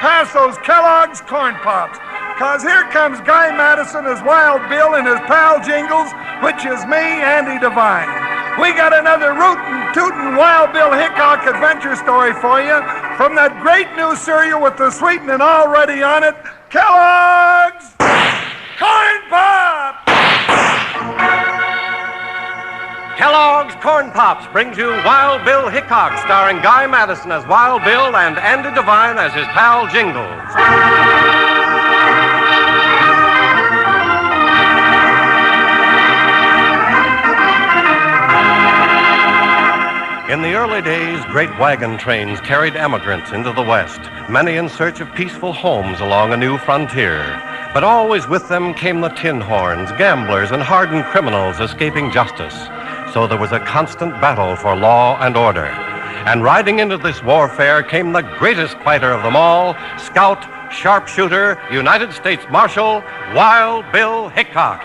pass those Kellogg's Corn Pops. Because here comes Guy Madison as Wild Bill and his pal Jingles, which is me, Andy Devine. We got another rootin', tootin' Wild Bill Hickok adventure story for you from that great new cereal with the sweetening already on it, Kellogg's Corn Pops! Kellogg's Corn Pops brings you Wild Bill Hickok, starring Guy Madison as Wild Bill and Andy Devine as his pal Jingles. In the early days, great wagon trains carried emigrants into the West, many in search of peaceful homes along a new frontier. But always with them came the tin horns, gamblers, and hardened criminals escaping justice. So there was a constant battle for law and order. And riding into this warfare came the greatest fighter of them all, scout, sharpshooter, United States Marshal Wild Bill Hickok.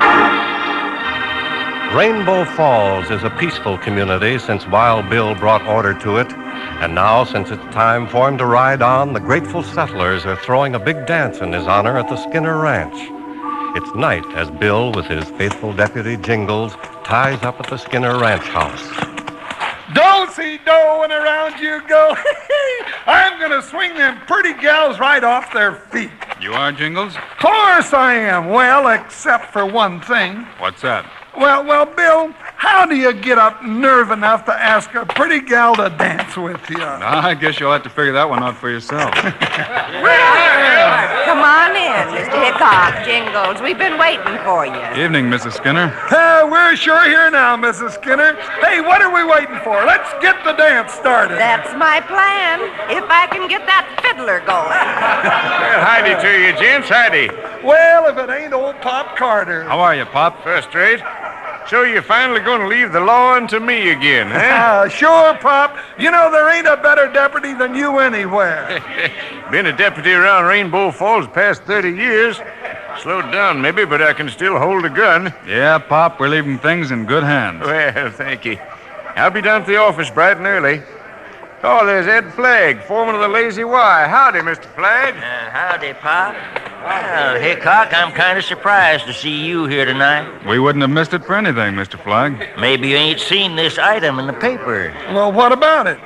Rainbow Falls is a peaceful community since Wild Bill brought order to it. And now, since it's time for him to ride on, the grateful settlers are throwing a big dance in his honor at the Skinner Ranch. It's night as Bill, with his faithful deputy Jingles, ties up at the Skinner Ranch house. Do-si-do and around you go. I'm going to swing them pretty gals right off their feet. You are, Jingles? Of course I am. Well, except for one thing. What's that? Well, Bill, how do you get up nerve enough to ask a pretty gal to dance with you? I guess you'll have to figure that one out for yourself. Come on in, Mr. Hickok, Jingles. We've been waiting for you. Evening, Mrs. Skinner. We're sure here now, Mrs. Skinner. Hey, what are we waiting for? Let's get the dance started. That's my plan, if I can get that fiddler going. Well, howdy to you, gents. Howdy. Well, if it ain't old Pop Carter. How are you, Pop? First rate. So you're finally going to leave the law to me again, huh? Sure, Pop. You know, there ain't a better deputy than you anywhere. Been a deputy around Rainbow Falls the past 30 years. Slowed down, maybe, but I can still hold a gun. Yeah, Pop, we're leaving things in good hands. Well, thank you. I'll be down to the office bright and early. Oh, there's Ed Flagg, foreman of the Lazy Y. Howdy, Mr. Flagg. Howdy, Pop. Well, Hickok, I'm kind of surprised to see you here tonight. We wouldn't have missed it for anything, Mr. Flagg. Maybe you ain't seen this item in the paper. Well, what about it?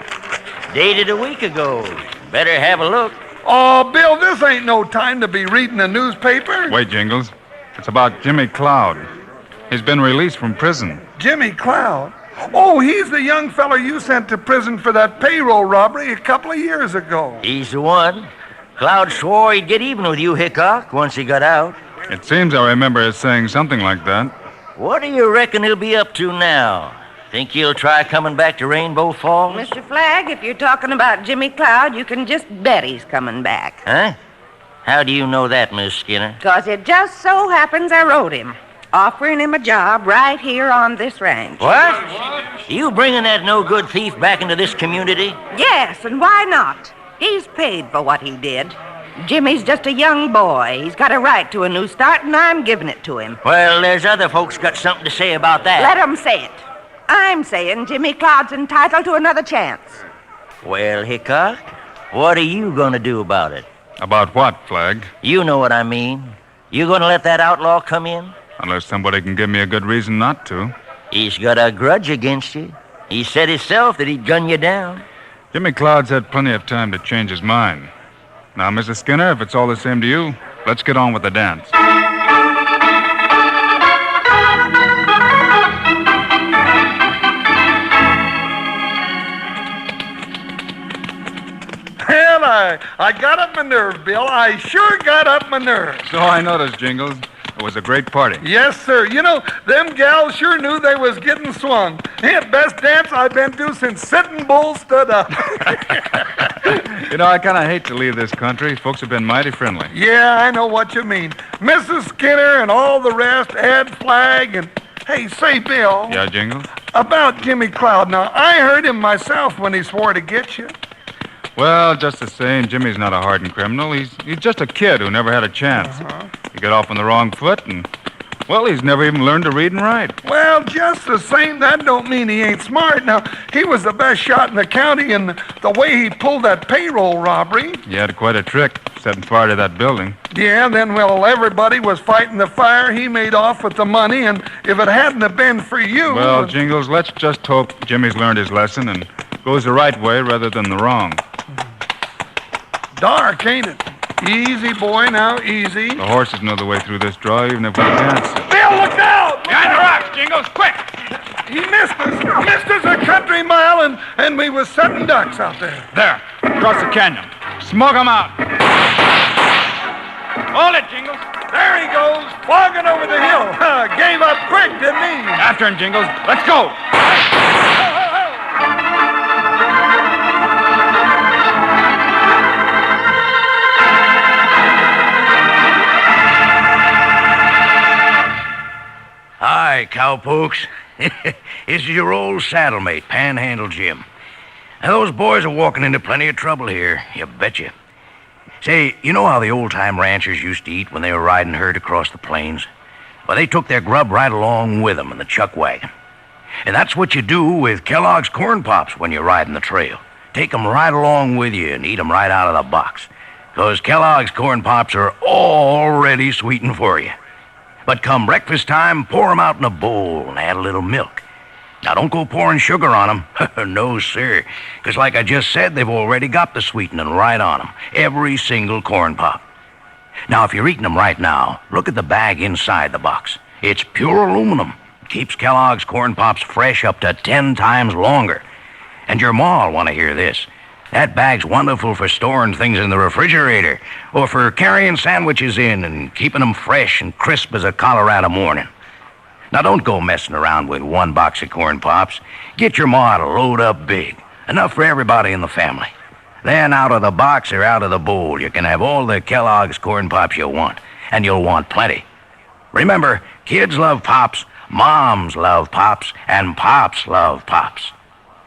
Dated a week ago. Better have a look. Oh, Bill, this ain't no time to be reading a newspaper. Wait, Jingles. It's about Jimmy Cloud. He's been released from prison. Jimmy Cloud? Oh, he's the young fella you sent to prison for that payroll robbery a couple of years ago. He's the one. Cloud swore he'd get even with you, Hickok, once he got out. It seems I remember us saying something like that. What do you reckon he'll be up to now? Think he'll try coming back to Rainbow Falls? Mr. Flagg, if you're talking about Jimmy Cloud, you can just bet he's coming back. Huh? How do you know that, Miss Skinner? 'Cause it just so happens I wrote him, offering him a job right here on this ranch. What? You bringing that no-good thief back into this community? Yes, and why not? He's paid for what he did. Jimmy's just a young boy. He's got a right to a new start, and I'm giving it to him. Well, there's other folks got something to say about that. Let 'em say it. I'm saying Jimmy Cloud's entitled to another chance. Well, Hickok, what are you going to do about it? About what, Flagg? You know what I mean. You going to let that outlaw come in? Unless somebody can give me a good reason not to. He's got a grudge against you. He said himself that he'd gun you down. Jimmy Cloud's had plenty of time to change his mind. Now, Mrs. Skinner, if it's all the same to you, let's get on with the dance. Well, I got up my nerve, Bill. I sure got up my nerve. So I noticed, Jingles. It was a great party. Yes, sir. You know, them gals sure knew they was getting swung. Yeah, best dance I've been to since Sitting Bull stood up. You know, I kind of hate to leave this country. Folks have been mighty friendly. Yeah, I know what you mean. Mrs. Skinner and all the rest, Ed Flagg, and... Hey, say, Bill. Yeah, Jingles? About Jimmy Cloud. Now, I heard him myself when he swore to get you. Well, just the same, Jimmy's not a hardened criminal. He's just a kid who never had a chance. He got off on the wrong foot, and, well, he's never even learned to read and write. Well, just the same, that don't mean he ain't smart. Now, he was the best shot in the county, and the way he pulled that payroll robbery... He had quite a trick. setting fire to that building. Yeah, then, well, everybody was fighting the fire. He made off with the money, and if it hadn't have been for you... Well, Jingles, let's just hope Jimmy's learned his lesson and goes the right way rather than the wrong. Dark, ain't it? Easy, boy, now, easy. The horses know the way through this draw, even if we can't. Bill, look out! Behind the rocks, Jingles, quick! He missed us. Missed us a country mile, and we was setting ducks out there. There, across the canyon. Smoke 'em out. Hold it, Jingles. There he goes, flogging over the hill. Gave up quick, didn't he? After him, Jingles. Let's go. Hi, cowpokes. This is your old saddlemate, Panhandle Jim. Now, those boys are walking into plenty of trouble here, you betcha. Say, you know how the old-time ranchers used to eat when they were riding herd across the plains? Well, they took their grub right along with them in the chuck wagon. And that's what you do with Kellogg's Corn Pops when you're riding the trail. Take 'em right along with you and eat 'em right out of the box. 'Cause Kellogg's Corn Pops are already sweetened for you. But come breakfast time, pour 'em out in a bowl and add a little milk. Now, don't go pouring sugar on 'em. No, sir. 'Cause like I just said, they've already got the sweetening right on 'em. Every single corn pop. Now, if you're eating 'em right now, look at the bag inside the box. It's pure aluminum. It keeps Kellogg's Corn Pops fresh up to 10 times longer. And your ma'll want to hear this. That bag's wonderful for storing things in the refrigerator or for carrying sandwiches in and keeping them fresh and crisp as a Colorado morning. Now, don't go messing around with one box of Corn Pops. Get your ma to load up big, enough for everybody in the family. Then out of the box or out of the bowl, you can have all the Kellogg's Corn Pops you want, and you'll want plenty. Remember, kids love Pops, moms love Pops, and Pops love Pops.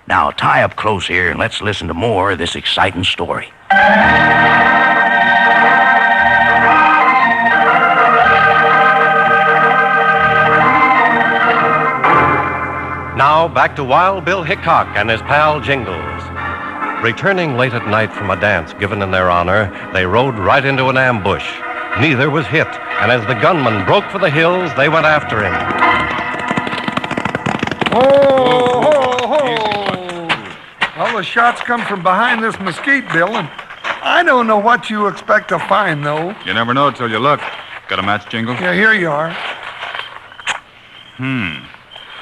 Now, tie up close here and let's listen to more of this exciting story. Now, back to Wild Bill Hickok and his pal Jingles. Returning late at night from a dance given in their honor, they rode right into an ambush. Neither was hit, and as the gunman broke for the hills, they went after him. All the shots come from behind this mesquite, Bill, and I don't know what you expect to find, though. You never know till you look. Got a match, Jingles? Yeah, here you are.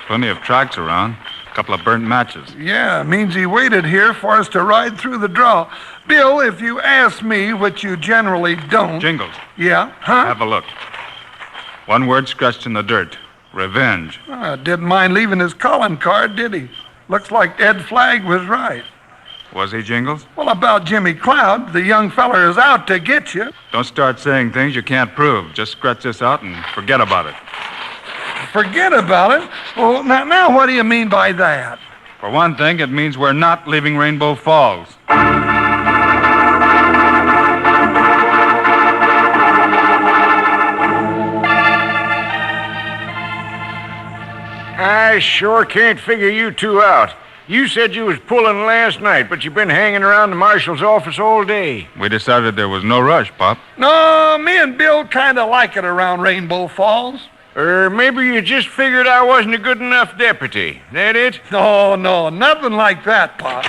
Plenty of tracks around. A couple of burnt matches. Yeah, means he waited here for us to ride through the draw. Bill, if you ask me, which you generally don't... Jingles. Yeah? Huh? Have a look. One word scratched in the dirt. Revenge. Didn't mind leaving his calling card, did he? Looks like Ed Flagg was right. Was he, Jingles? Well, about Jimmy Cloud, the young feller is out to get you. Don't start saying things you can't prove. Just scratch this out and forget about it. Forget about it? Well, now what do you mean by that? For one thing, it means we're not leaving Rainbow Falls. I sure can't figure you two out. You said you was pulling last night, but you've been hanging around the marshal's office all day. We decided there was no rush, Pop. No, me and Bill kind of like it around Rainbow Falls. Or maybe you just figured I wasn't a good enough deputy. That it? No, nothing like that, Pop.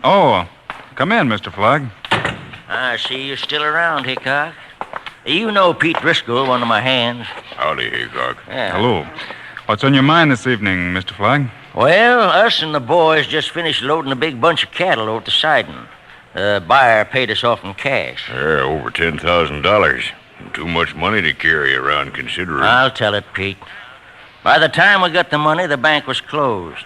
Oh, come in, Mr. Flagg. I see you're still around, Hickok. You know Pete Driscoll, one of my hands. Howdy, Hickok. Yeah. Hello. What's on your mind this evening, Mr. Flagg? Well, us and the boys just finished loading a big bunch of cattle over at the siding. The buyer paid us off in cash. Yeah, over $10,000. Too much money to carry around, considering. I'll tell it, Pete. By the time we got the money, the bank was closed.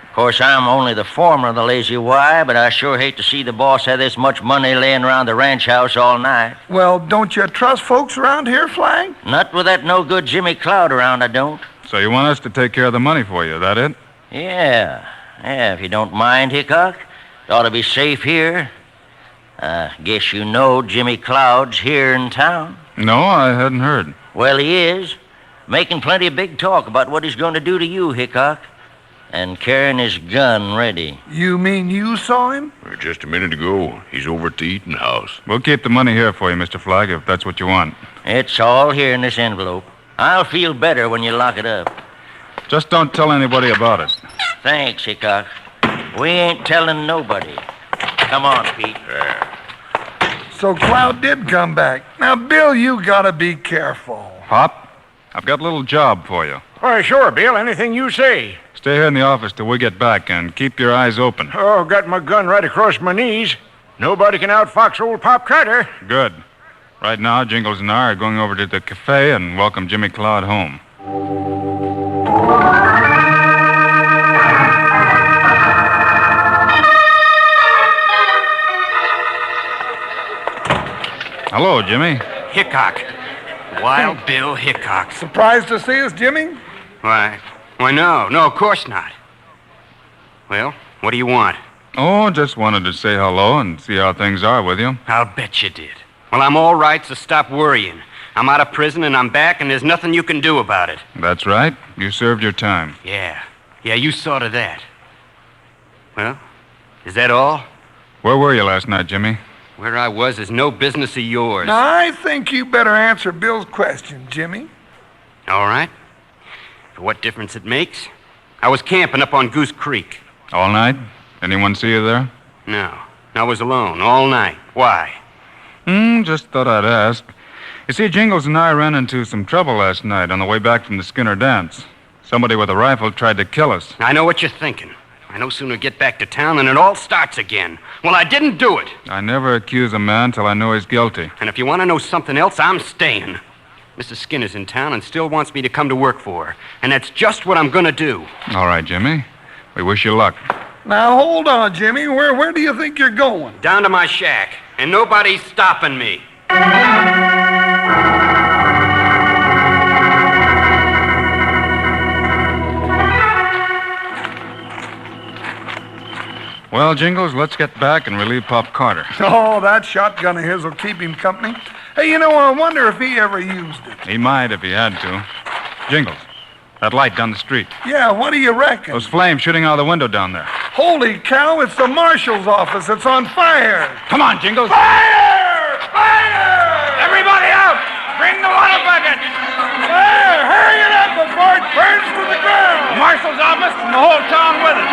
Of course, I'm only the foreman of the Lazy Y, but I sure hate to see the boss have this much money laying around the ranch house all night. Well, don't you trust folks around here, Flagg? Not with that no-good Jimmy Cloud around, I don't. So you want us to take care of the money for you, that it? Yeah, if you don't mind, Hickok. It ought to be safe here. Guess you know Jimmy Cloud's here in town. No, I hadn't heard. Well, he is. Making plenty of big talk about what he's going to do to you, Hickok. and carrying his gun ready. You mean you saw him? Just a minute ago, he's over at the eating house. We'll keep the money here for you, Mr. Flagg, if that's what you want. It's all here in this envelope. I'll feel better when you lock it up. Just don't tell anybody about it. Thanks, Hickok. We ain't telling nobody. Come on, Pete. So Cloud did come back. Now, Bill, you gotta be careful. Pop, I've got a little job for you. Why, sure, Bill. Anything you say. Stay here in the office till we get back and keep your eyes open. Oh, got my gun right across my knees. Nobody can outfox old Pop Carter. Good. Right now, Jingles and I are going over to the cafe and welcome Jimmy Cloud home. Hello, Jimmy. Hickok. Wild Bill Hickok. Surprised to see us, Jimmy? Why, no, of course not. Well, what do you want? Oh, just wanted to say hello and see how things are with you. I'll bet you did. Well, I'm all right, so stop worrying. I'm out of prison and I'm back, and there's nothing you can do about it. That's right. You served your time. Yeah, you saw to that. Well, is that all? Where were you last night, Jimmy? Where I was is no business of yours. Now, I think you better answer Bill's question, Jimmy. All right. For what difference it makes? I was camping up on Goose Creek. All night? Anyone see you there? No, I was alone all night. Why? Just thought I'd ask. You see, Jingles and I ran into some trouble last night on the way back from the Skinner dance. Somebody with a rifle tried to kill us. I know what you're thinking. I no sooner get back to town than it all starts again. Well, I didn't do it. I never accuse a man till I know he's guilty. And if you want to know something else, I'm staying. Mrs. Skinner's in town and still wants me to come to work for her. And that's just what I'm going to do. All right, Jimmy. We wish you luck. Now, hold on, Jimmy. Where do you think you're going? Down to my shack. And nobody's stopping me. Well, Jingles, let's get back and relieve Pop Carter. Oh, that shotgun of his will keep him company. Hey, you know, I wonder if he ever used it. He might if he had to. Jingles, that light down the street. Yeah, what do you reckon? Those flames shooting out of the window down there. Holy cow, it's the marshal's office. It's on fire. Come on, Jingles. Fire! Fire! Everybody out! Bring the water bucket! Fire! Hurry it up before it burns to the ground! The marshal's office and the whole town with it.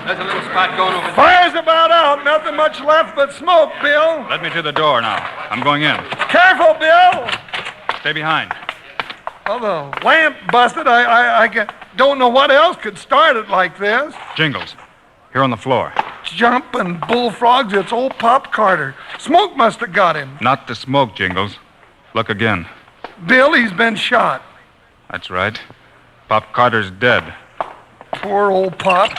There's a little spot going over there. Fire's about out. Nothing much left but smoke, Bill. Let me to the door now. I'm going in. Careful, Bill. Stay behind. Well, the lamp busted. I don't know what else could start it like this. Jingles, here on the floor. Jumping bullfrogs, it's old Pop Carter. Smoke must have got him. Not the smoke, Jingles. Look again. Bill, he's been shot. That's right. Pop Carter's dead. Poor old Pop.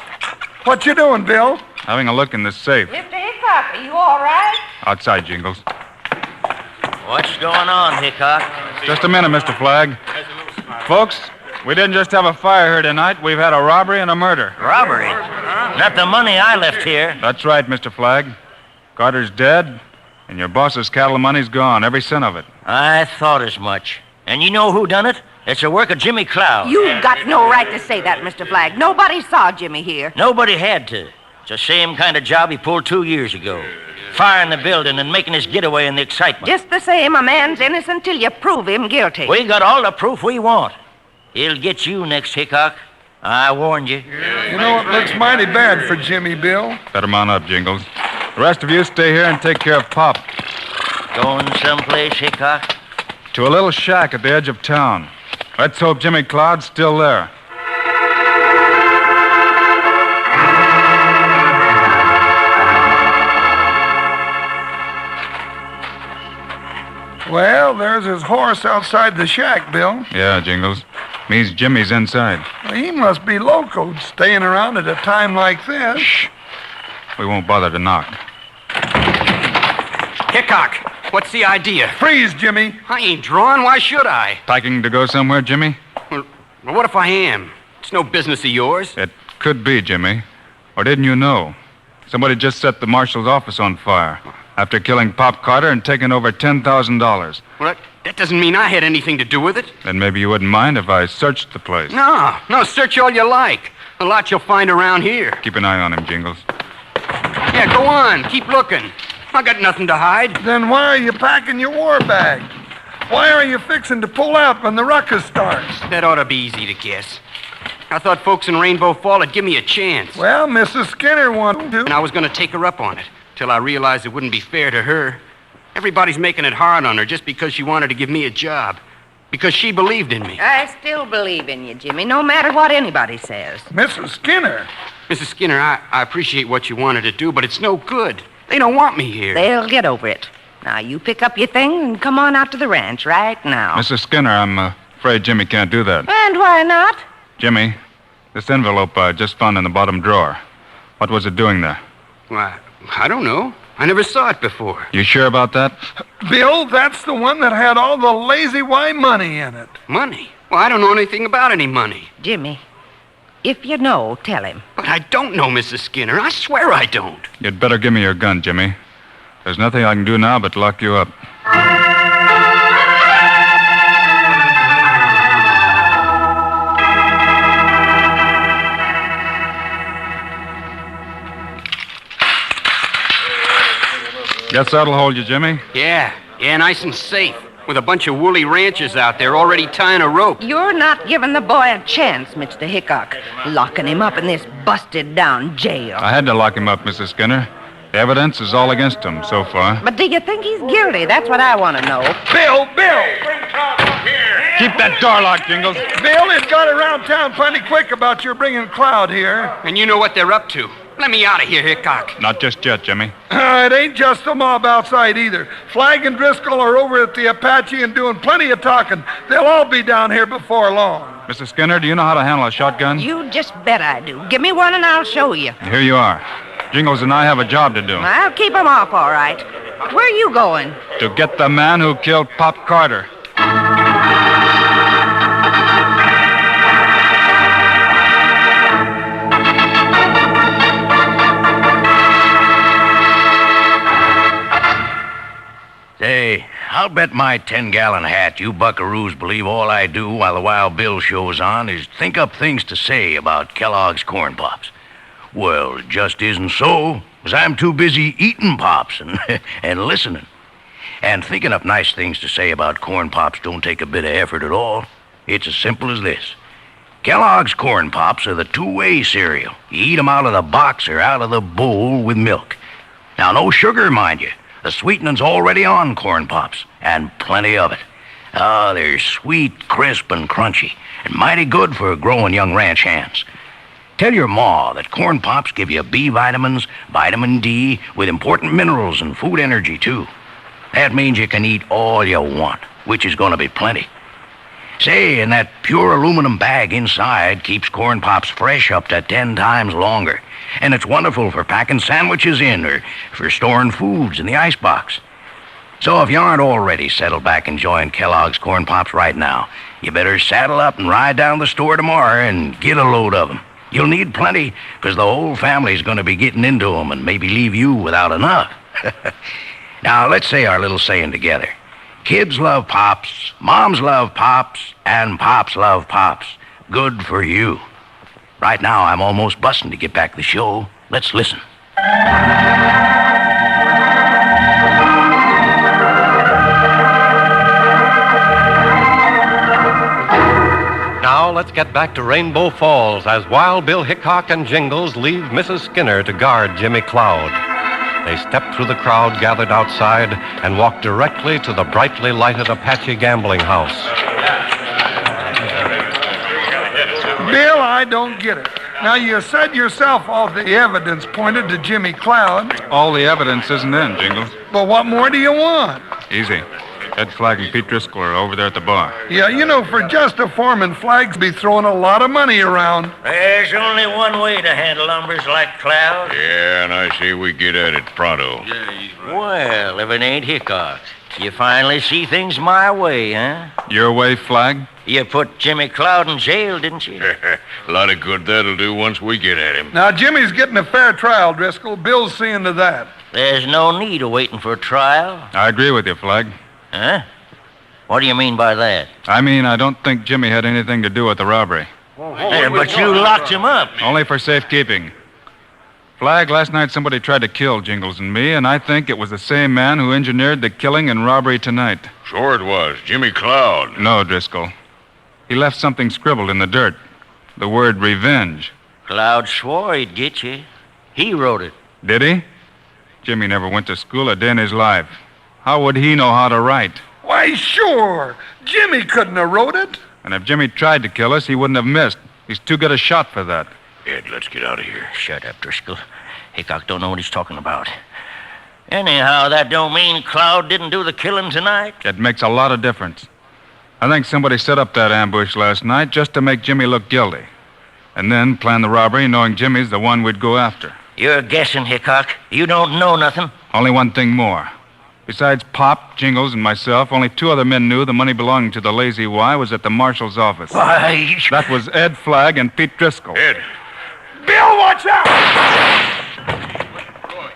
What you doing, Bill? Having a look in the safe. Mr. Hickok, are you all right? Outside, Jingles. What's going on, Hickok? Just a minute, Mr. Flagg. Folks, we didn't just have a fire here tonight. We've had a robbery and a murder. Robbery? Not the money I left here. That's right, Mr. Flagg. Carter's dead, and your boss's cattle money's gone, every cent of it. I thought as much. And you know who done it? It's the work of Jimmy Cloud. You've got no right to say that, Mr. Flagg. Nobody saw Jimmy here. Nobody had to. It's the same kind of job he pulled 2 years ago. Firing the building and making his getaway in the excitement. Just the same, a man's innocent till you prove him guilty. We got all the proof we want. He'll get you next, Hickok. I warned you. You know, it looks mighty bad for Jimmy, Bill. Better mount up, Jingles. The rest of you stay here and take care of Pop. Going someplace, Hickok? To a little shack at the edge of town. Let's hope Jimmy Cloud's still there. Well, there's his horse outside the shack, Bill. Yeah, Jingles. Means Jimmy's inside. Well, he must be locoed, staying around at a time like this. Shh. We won't bother to knock. Hickok, what's the idea? Freeze, Jimmy. I ain't drawn. Why should I? Packing to go somewhere, Jimmy? Well, what if I am? It's no business of yours. It could be, Jimmy. Or didn't you know? Somebody just set the marshal's office on fire. after killing Pop Carter and taking over $10,000. Well, that doesn't mean I had anything to do with it. Then maybe you wouldn't mind if I searched the place. No, search all you like. A lot you'll find around here. Keep an eye on him, Jingles. Yeah, go on. Keep looking. I got nothing to hide. Then why are you packing your war bag? Why are you fixing to pull out when the ruckus starts? That ought to be easy to guess. I thought folks in Rainbow Fall would give me a chance. Well, Mrs. Skinner wanted to. And I was going to take her up on it, till I realized it wouldn't be fair to her. Everybody's making it hard on her just because she wanted to give me a job. Because she believed in me. I still believe in you, Jimmy, no matter what anybody says. Mrs. Skinner? Mrs. Skinner, I appreciate what you wanted to do, but it's no good. They don't want me here. They'll get over it. Now, you pick up your things and come on out to the ranch right now. Mrs. Skinner, I'm afraid Jimmy can't do that. And why not? Jimmy, this envelope I just found in the bottom drawer. What was it doing there? Why, I don't know. I never saw it before. You sure about that? Bill, that's the one that had all the lazy Y money in it. Money? Well, I don't know anything about any money. Jimmy, if you know, tell him. But I don't know, Mrs. Skinner. I swear I don't. You'd better give me your gun, Jimmy. There's nothing I can do now but lock you up. Guess that'll hold you, Jimmy. Yeah, nice and safe. With a bunch of woolly ranchers out there already tying a rope. You're not giving the boy a chance, Mr. Hickok. Locking him up in this busted-down jail. I had to lock him up, Mrs. Skinner. The evidence is all against him so far. But do you think he's guilty? That's what I want to know. Bill! Keep that door locked, Jingles. Bill, it got around town plenty quick about your bringing Cloud here. And you know what they're up to. Let me out of here, Hickok. Not just yet, Jimmy. It ain't just the mob outside either. Flag and Driscoll are over at the Apache and doing plenty of talking. They'll all be down here before long. Mrs. Skinner, do you know how to handle a shotgun? You just bet I do. Give me one and I'll show you. Here you are. Jingles and I have a job to do. I'll keep him off, all right. Where are you going? To get the man who killed Pop Carter. Say, I'll bet my 10-gallon hat you buckaroos believe all I do while the Wild Bill show's on is think up things to say about Kellogg's Corn Pops. Well, it just isn't so, 'cause I'm too busy eating Pops and listening. And thinking up nice things to say about Corn Pops don't take a bit of effort at all. It's as simple as this. Kellogg's Corn Pops are the two-way cereal. You eat 'em out of the box or out of the bowl with milk. Now, no sugar, mind you. The sweetening's already on Corn Pops, and plenty of it. They're sweet, crisp, and crunchy, and mighty good for growing young ranch hands. Tell your ma that Corn Pops give you B vitamins, vitamin D, with important minerals and food energy, too. That means you can eat all you want, which is going to be plenty. Say, and that pure aluminum bag inside keeps Corn Pops fresh up to 10 times longer. And it's wonderful for packing sandwiches in or for storing foods in the icebox. So if you aren't already settled back enjoying Kellogg's Corn Pops right now, you better saddle up and ride down to the store tomorrow and get a load of them. You'll need plenty, because the whole family's going to be getting into them and maybe leave you without enough. Now, let's say our little saying together. Kids love Pops, moms love Pops, and Pops love Pops. Good for you. Right now, I'm almost busting to get back to the show. Let's listen. Now let's get back to Rainbow Falls as Wild Bill Hickok and Jingles leave Mrs. Skinner to guard Jimmy Cloud. They step through the crowd gathered outside and walk directly to the brightly lighted Apache gambling house. Bill, I don't get it. Now, you said yourself all the evidence pointed to Jimmy Cloud. All the evidence isn't in, Jingles. But what more do you want? Easy. Ed Flagg and Pete Driscoll are over there at the bar. Yeah, you know, for just a foreman, Flagg's be throwing a lot of money around. There's only one way to handle numbers like Cloud. Yeah, and I say we get at it pronto. Well, if it ain't Hickok, you finally see things my way, huh? Your way, Flag? You put Jimmy Cloud in jail, didn't you? A lot of good that'll do once we get at him. Now, Jimmy's getting a fair trial, Driscoll. Bill's seeing to that. There's no need of waiting for a trial. I agree with you, Flag. Huh? What do you mean by that? I mean, I don't think Jimmy had anything to do with the robbery. But you locked him up. Only for safekeeping. Flag, last night somebody tried to kill Jingles and me, and I think it was the same man who engineered the killing and robbery tonight. Sure it was. Jimmy Cloud. No, Driscoll. He left something scribbled in the dirt. The word revenge. Cloud swore he'd get you. He wrote it. Did he? Jimmy never went to school a day in his life. How would he know how to write? Why, sure. Jimmy couldn't have wrote it. And if Jimmy tried to kill us, he wouldn't have missed. He's too good a shot for that. Ed, let's get out of here. Shut up, Driscoll. Hickok don't know what he's talking about. Anyhow, that don't mean Cloud didn't do the killing tonight. It makes a lot of difference. I think somebody set up that ambush last night just to make Jimmy look guilty. And then plan the robbery knowing Jimmy's the one we'd go after. You're guessing, Hickok. You don't know nothing. Only one thing more. Besides Pop, Jingles, and myself, only 2 other men knew the money belonging to the Lazy Y was at the marshal's office. Why? That was Ed Flagg and Pete Driscoll. Ed. Bill, watch out!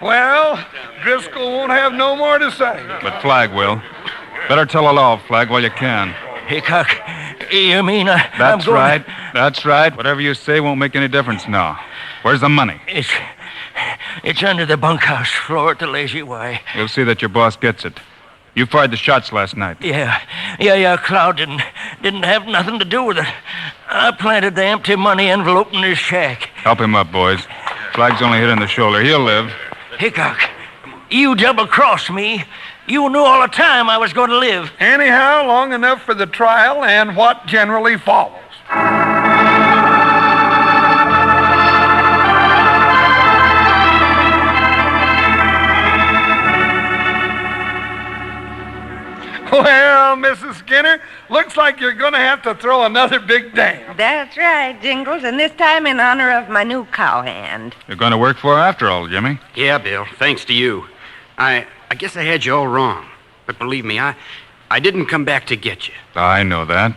Well, Driscoll won't have no more to say. But Flagg will. Better tell it all, Flagg, while you can. Hickok, you mean I'm That's going... right. That's right. Whatever you say won't make any difference now. Where's the money? It's under the bunkhouse floor at the Lazy Y. We'll see that your boss gets it. You fired the shots last night. Yeah. Cloud didn't have nothing to do with it. I planted the empty money envelope in his shack. Help him up, boys. Flagg's only hit in the shoulder. He'll live. Hickok, you double-crossed me. You knew all the time I was going to live. Anyhow, long enough for the trial and what generally follows. Well, Mrs. Skinner, looks like you're going to have to throw another big dance. That's right, Jingles, and this time in honor of my new cowhand. You're going to work for her after all, Jimmy. Yeah, Bill, thanks to you. I guess I had you all wrong. But believe me, I didn't come back to get you. I know that.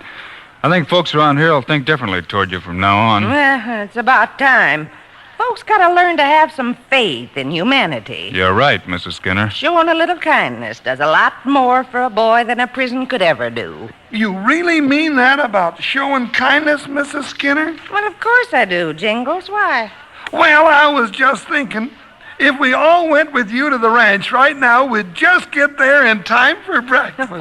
I think folks around here will think differently toward you from now on. Well, it's about time. Folks got to learn to have some faith in humanity. You're right, Mrs. Skinner. Showing a little kindness does a lot more for a boy than a prison could ever do. You really mean that about showing kindness, Mrs. Skinner? Well, of course I do, Jingles. Why? Well, I was just thinking, if we all went with you to the ranch right now, we'd just get there in time for breakfast.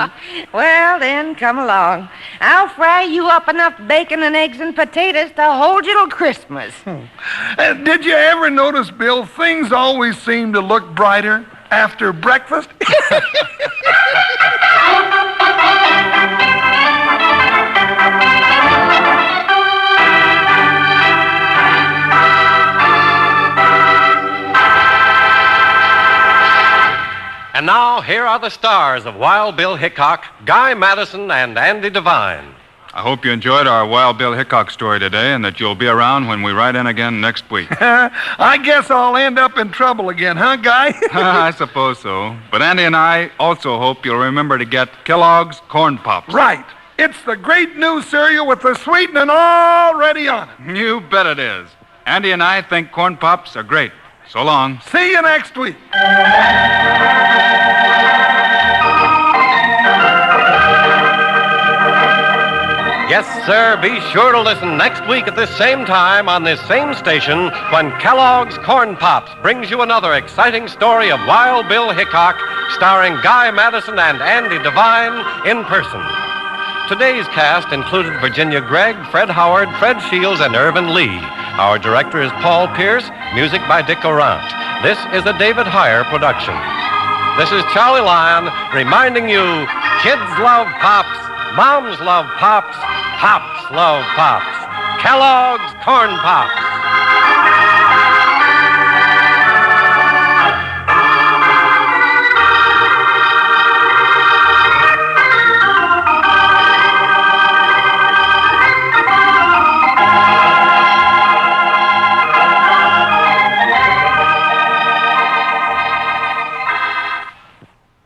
Well, then, come along. I'll fry you up enough bacon and eggs and potatoes to hold you till Christmas. Did you ever notice, Bill, things always seem to look brighter after breakfast? And now, here are the stars of Wild Bill Hickok, Guy Madison, and Andy Devine. I hope you enjoyed our Wild Bill Hickok story today and that you'll be around when we ride in again next week. I guess I'll end up in trouble again, huh, Guy? I suppose so. But Andy and I also hope you'll remember to get Kellogg's Corn Pops. Right. It's the great new cereal with the sweetening already on it. You bet it is. Andy and I think Corn Pops are great. So long. See you next week. Yes, sir, be sure to listen next week at this same time on this same station when Kellogg's Corn Pops brings you another exciting story of Wild Bill Hickok, starring Guy Madison and Andy Devine in person. Today's cast included Virginia Gregg, Fred Howard, Fred Shields, and Irvin Lee. Our director is Paul Pierce, music by Dick Orant. This is a David Heyer production. This is Charlie Lyon reminding you, kids love Pops, moms love Pops, Pops love Pops. Kellogg's Corn Pops.